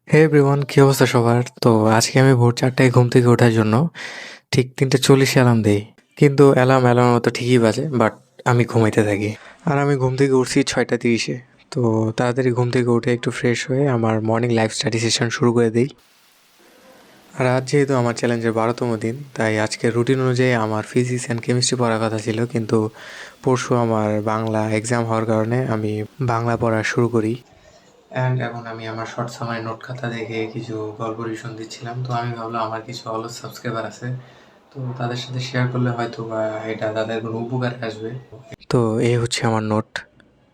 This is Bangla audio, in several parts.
হে এভরিওয়ান, কি অবস্থা সবার? তো আজকে আমি ভোর 4টায় ঘুম থেকে ওঠার জন্য ঠিক 3:40 অ্যালার্ম দেই। কিন্তু অ্যালার্ম মতো ঠিকই বাজে, বাট আমি ঘুমাইতে থাকি। আর আমি ঘুম থেকে উঠছি 6টা 30-এ। তো তাড়াতাড়ি ঘুম থেকে উঠে একটু ফ্রেশ হয়ে আমার মর্নিং লাইফ স্টাডি সেশন শুরু করে দিই। আর আজ যেহেতু আমার চ্যালেঞ্জের 12তম দিন, তাই আজকের রুটিন অনুযায়ী আমার ফিজিক্স অ্যান্ড কেমিস্ট্রি পড়ার কথা ছিল, কিন্তু পরশু আমার বাংলা এক্সাম হওয়ার কারণে আমি বাংলা পড়া শুরু করি। অ্যান্ড এখন আমি আমার শর্ট সামারি নোট খাতা দেখে কিছু গল্প রিভিশন দিচ্ছিলাম। তো আমি ভাবলাম আমার কিছু অলস সাবস্ক্রাইবার আছে, তো তাদের সাথে শেয়ার করলে হয়তো বা এটা তাদের কোনো উপকারে আসবে। তো এই হচ্ছে আমার নোট।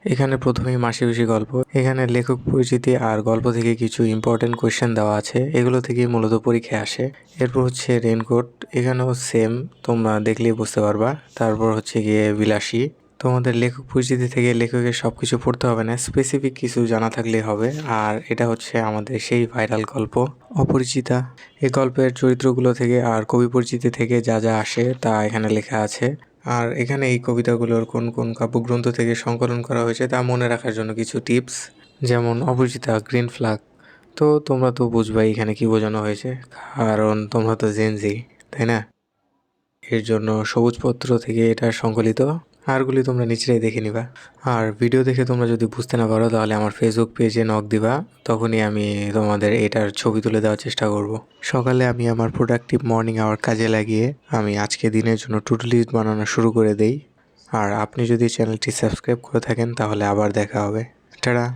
এখানে প্রথমেই মাসি গল্প। এখানে লেখক পরিচিতি আর গল্প থেকে কিছু ইম্পর্টেন্ট কোয়েশ্চেন দেওয়া আছে, এগুলো থেকেই মূলত পরীক্ষায় আসে। এরপর হচ্ছে রেনকোট, এখানেও সেম, তোমরা দেখলেই বুঝতে পারবা। তারপর হচ্ছে গিয়ে বিলাসী। তোমাদের লেখক পরিচিতি থেকে লেখকের সব কিছু পড়তে হবে না, স্পেসিফিক কিছু জানা থাকলেই হবে। আর এটা হচ্ছে আমাদের সেই ভাইরাল গল্প অপরিচিতা। এই গল্পের চরিত্রগুলো থেকে আর কবি পরিচিতি থেকে যা যা আসে তা এখানে লেখা আছে। আর এখানে এই কবিতাগুলোর কোন কোন কাব্যগ্রন্থ থেকে সংকলন করা হয়েছে তা মনে রাখার জন্য কিছু টিপস, যেমন অপরিচিতা, গ্রিন ফ্ল্যাগ। তো তোমরা তো বুঝবাই এখানে কি বোঝানো হয়েছে, কারণ তোমরা তো জেনজি, তাই না? এর জন্য সবুজ পত্র থেকে এটা সংকলিত। আরগুলি তোমরা নিচেই দেখে নিবা। আর ভিডিও দেখে তোমরা যদি বুঝতে না পারো তাহলে আমার ফেসবুক পেজে নক দিবা, তখনই আমি তোমাদের এটার ছবি তুলে দেওয়ার চেষ্টা করব। সকালে আমি আমার প্রোডাক্টিভ মর্নিং আওয়ার কাজে লাগিয়ে আমি আজকে দিনের জন্য টু ডু লিস্ট বানানো শুরু করে দেই। আর আপনি যদি চ্যানেলটি সাবস্ক্রাইব করে থাকেন তাহলে আবার দেখা হবে। টাটা।